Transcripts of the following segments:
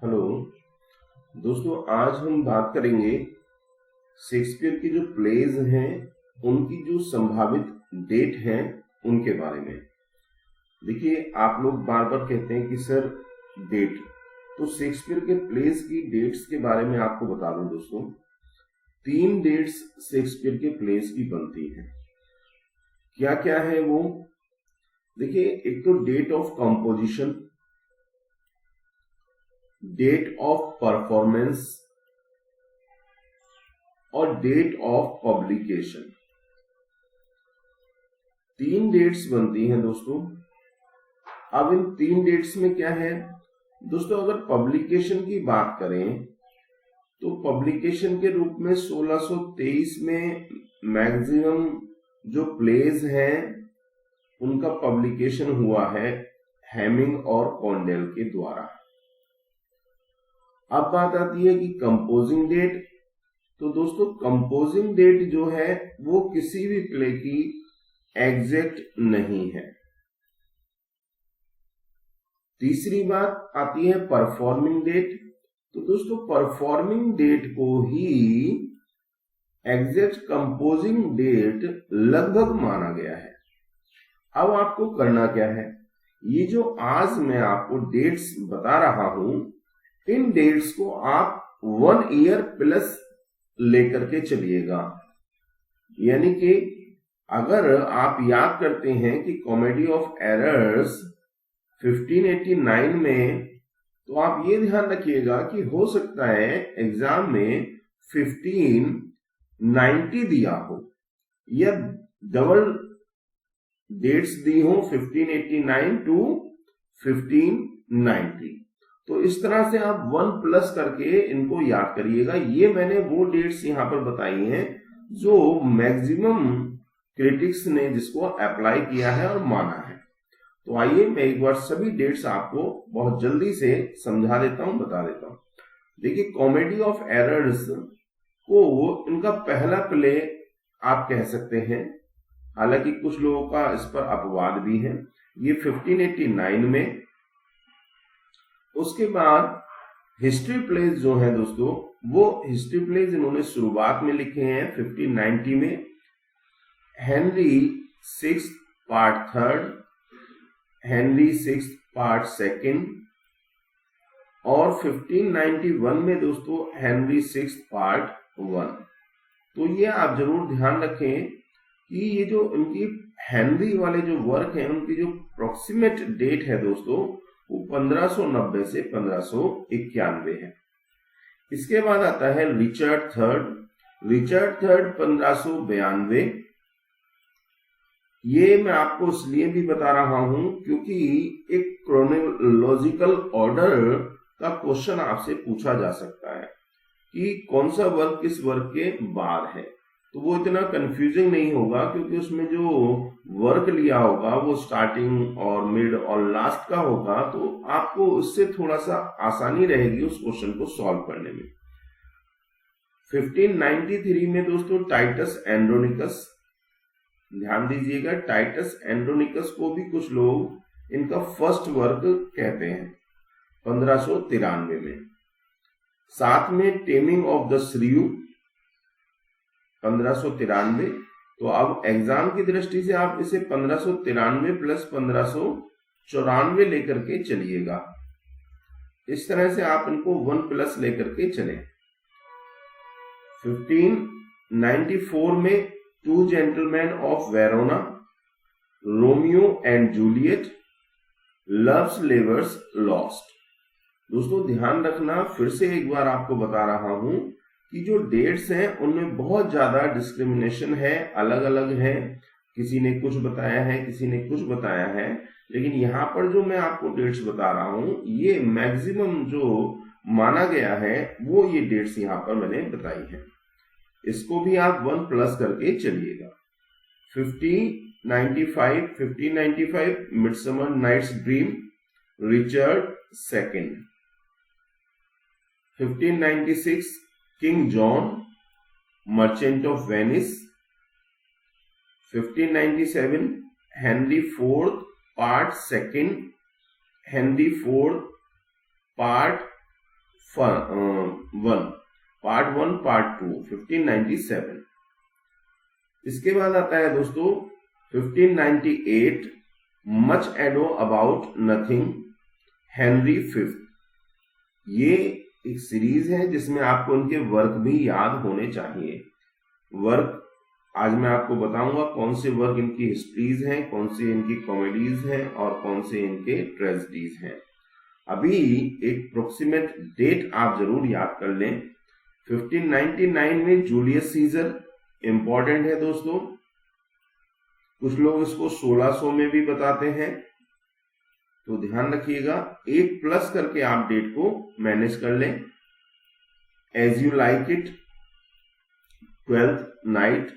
Hello दोस्तों, आज हम बात करेंगे शेक्सपियर की जो प्लेज हैं उनकी जो संभावित डेट हैं उनके बारे में। देखिए, आप लोग बार बार कहते हैं कि सर डेट, तो शेक्सपियर के प्लेज की डेट्स के बारे में आपको बता दूं दोस्तों। 3 डेट्स शेक्सपियर के प्लेज की बनती हैं। क्या क्या है वो? देखिए, एक तो date of composition, date of performance और डेट ऑफ पब्लिकेशन। 3 डेट्स बनती हैं दोस्तों। अब इन 3 डेट्स में क्या है दोस्तों, अगर पब्लिकेशन की बात करें तो पब्लिकेशन के रूप में 1623 में मैक्सिमम जो प्लेज हैं उनका पब्लिकेशन हुआ है हेमिंग और कॉन्डेल के द्वारा। अब बात आती है कि कंपोजिंग डेट। तो दोस्तों, कंपोजिंग डेट जो है वो किसी भी प्ले की एग्जैक्ट नहीं है। तीसरी बात आती है परफॉर्मिंग डेट। तो दोस्तों, परफॉर्मिंग डेट को ही एग्जैक्ट कंपोजिंग डेट लगभग माना गया है। अब आपको करना क्या है, ये जो आज मैं आपको डेट्स बता रहा हूं, इन डेट्स को आप 1 ईयर प्लस लेकर के चलिएगा। यानी कि अगर आप याद करते हैं कि कॉमेडी ऑफ एरर्स 1589 में, तो आप ये ध्यान रखिएगा कि हो सकता है एग्जाम में 1590 दिया हो या डबल डेट्स दी हो 1589 टू 1590। तो इस तरह से आप 1 प्लस करके इनको याद करिएगा। ये मैंने वो डेट्स यहां पर बताई हैं जो मैक्सिमम क्रिटिक्स ने जिसको अप्लाई किया है और माना है। तो आइए मैं एक बार सभी डेट्स आपको बहुत जल्दी से समझा देता हूं, बता देता हूं। देखिए, कॉमेडी ऑफ एरर्स को इनका पहला प्ले आप कह सकते हैं, हालांकि कुछ लोगों का इस पर अपवाद भी है। ये 1589 में। उसके बाद हिस्ट्री प्लेज जो है दोस्तों, वो हिस्ट्री प्लेज इन्होंने शुरुआत में लिखे हैं 1590 में। हेनरी 6 पार्ट 3, हेनरी 6 पार्ट 2 और 1591 में दोस्तों हेनरी 6 पार्ट 1। तो ये आप जरूर ध्यान रखें कि ये जो इनकी हेनरी वाले जो वर्क हैं उनकी जो अप्रोक्सीमेट डेट है दोस्तों वो 1590 से 1591 है। इसके बाद आता है रिचर्ड थर्ड। Richard third 1592। ये मैं आपको इसलिए भी बता रहा हूं क्योंकि एक क्रोनोलॉजिकल ऑर्डर का क्वेश्चन आपसे पूछा जा सकता है कि कौन सा वर्क किस वर्क के बाद है। तो वो इतना कंफ्यूजिंग नहीं होगा क्योंकि उसमें जो वर्क लिया होगा वो स्टार्टिंग और मिड और लास्ट का होगा, तो आपको उससे थोड़ा सा आसानी रहेगी उस क्वेश्चन को सॉल्व करने में। 1593 में दोस्तों टाइटस एंड्रोनिकस, ध्यान दीजिएगा, टाइटस एंड्रोनिकस को भी कुछ लोग इनका फर्स्ट वर्क कहते हैं 1593 में। साथ में टेमिंग ऑफ द श्रीयू 1593। तो अब एग्जाम की दृष्टि से आप इसे 1593 प्लस 1594 लेकर के चलिएगा। इस तरह से आप इनको 1 प्लस लेकर के चलें। 1594 में 2 gentleman of Verona, Romeo and Juliet, loves levers lost. दोस्तों ध्यान रखना, फिर से एक बार आपको बता रहा हूं कि जो डेट्स हैं उनमें बहुत ज्यादा डिस्क्रिमिनेशन है, अलग अलग है। किसी ने कुछ बताया है, किसी ने कुछ बताया है, लेकिन यहाँ पर जो मैं आपको डेट्स बता रहा हूं ये मैक्सिमम जो माना गया है वो ये डेट्स यहाँ पर मैंने बताई है। इसको भी आप 1 प्लस करके चलिएगा। 1595 midsummer night's dream, Richard second. 1596 king John, merchant of Venice. 1597 Henry 4 part 2, Henry 4 part one, part 1, part 2, 1597। इसके बाद आता है दोस्तों 1598, much ado about nothing, Henry fifth. ये एक सीरीज है जिसमें आपको इनके वर्क भी याद होने चाहिए। वर्क आज मैं आपको बताऊंगा कौन से वर्क इनकी हिस्ट्रीज हैं, कौन से इनकी कॉमेडीज हैं और कौन से इनके ट्रेजेडीज हैं। अभी एक प्रोक्सीमेट डेट आप जरूर याद कर लें। 1599 में जूलियस सीजर इंपॉर्टेंट है दोस्तों। कुछ लोग इसको 1600 में भी बताते हैं, तो ध्यान रखिएगा। एक प्लस करके आप डेट को मैनेज कर लें। As you like it, 12th night.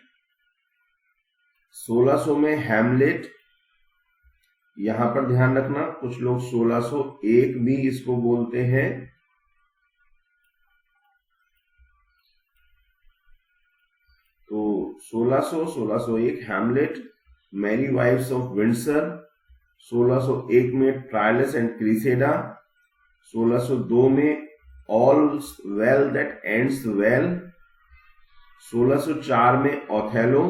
1600 में हैमलेट, यहां पर ध्यान रखना कुछ लोग 1601 भी इसको बोलते हैं। तो 1600, 1601 Hamlet. Merry wives of Windsor, 1601 में ट्रायलस एंड क्रीसेडा, 1602 में all well that ends well, 1604 में Othello,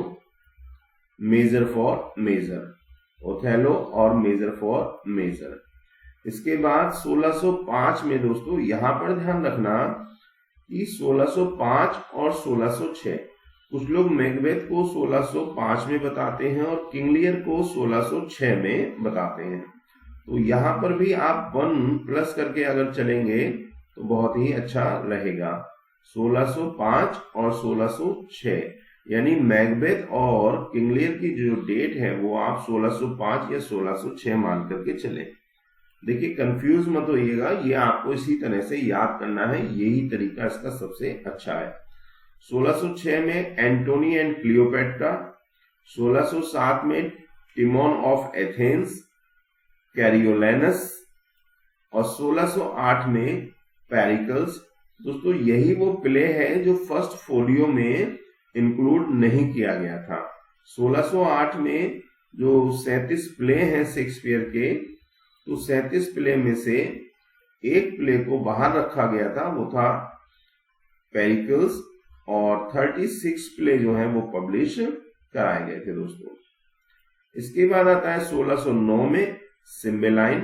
measure for measure, Othello और मेजर फॉर मेजर। इसके बाद 1605 में दोस्तों यहां पर ध्यान रखना कि 1605 और 1606, कुछ लोग मैकबेथ को 1605 में बताते हैं और किंग लियर को 1606 में बताते हैं। तो यहां पर भी आप 1 प्लस करके अगर चलेंगे तो बहुत ही अच्छा रहेगा। 1605 और 1606, यानी मैकबेथ और किंग लियर की जो डेट है वो आप 1605 या 1606 मान करके चले। देखिए कंफ्यूज मत होइएगा, ये आपको इसी तरह से याद करना है, यही तरीका इसका सबसे अच्छा है। 1606 में एंटोनी एंड क्लियोपेट्रा, 1607 में टिमोन ऑफ एथेंस, कैरियोलेनस और 1608 में पेरिकल्स। दोस्तों यही वो प्ले है जो फर्स्ट फोलियो में इंक्लूड नहीं किया गया था। 1608 में जो 37 प्ले हैं शेक्सपियर के, तो 37 प्ले में से एक प्ले को बाहर रखा गया था, वो था पेरिकल्स, और 36 प्ले जो हैं वो पब्लिश कराए गए थे दोस्तों। इसके बाद आता है 1609 में सिम्बेलाइन,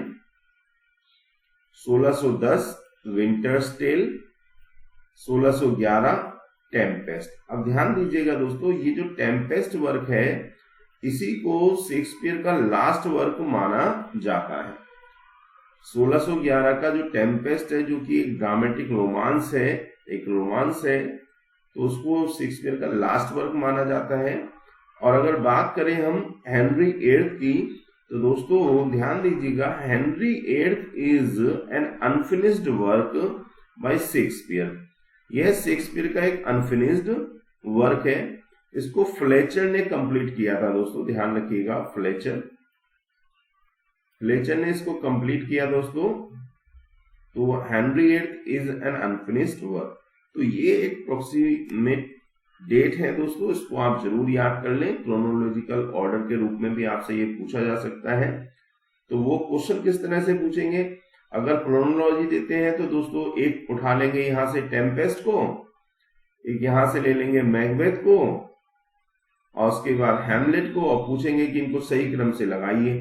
1610 विंटर्स टेल, 1611 टेम्पेस्ट। अब ध्यान दीजिएगा दोस्तों, ये जो टेम्पेस्ट वर्क है इसी को शेक्सपियर का लास्ट वर्क माना जाता है। 1611 का जो टेम्पेस्ट है, जो कि एक ड्रामेटिक रोमांस है, एक रोमांस है, तो उसको शेक्सपियर का लास्ट वर्क माना जाता है। और अगर बात करें हम हेनरी VIII की, तो दोस्तों ध्यान दीजिएगा, Henry VIII is an unfinished work by Shakespeare. यह शेक्सपियर का एक अनफिनिश्ड वर्क है। इसको फ्लेचर ने कंप्लीट किया था दोस्तों, ध्यान रखिएगा, फ्लेचर ने इसको कंप्लीट किया दोस्तों। तो Henry VIII is an unfinished work. तो ये एक प्रोक्सीमेट डेट है दोस्तों, इसको आप जरूर याद कर लें। क्रोनोलॉजिकल ऑर्डर के रूप में भी आपसे ये पूछा जा सकता है। तो वो क्वेश्चन किस तरह से पूछेंगे, अगर क्रोनोलॉजी देते हैं तो दोस्तों एक उठा लेंगे यहां से टेम्पेस्ट को, एक यहां से ले लेंगे मैकबेथ को, और उसके बाद हैमलेट को, और पूछेंगे कि इनको सही क्रम से लगाइए।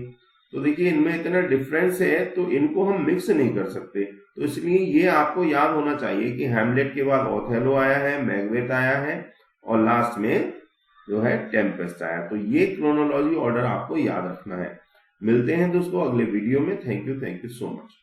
तो देखिए इनमें इतना डिफरेंस है तो इनको हम मिक्स नहीं कर सकते। तो इसलिए ये आपको याद होना चाहिए कि हैमलेट के बाद ओथेलो आया है, मैकबेथ आया है, और लास्ट में जो है टेम्पेस्ट आया। तो ये क्रोनोलॉजी ऑर्डर आपको याद रखना है। मिलते हैं दोस्तों अगले वीडियो में। Thank you so much.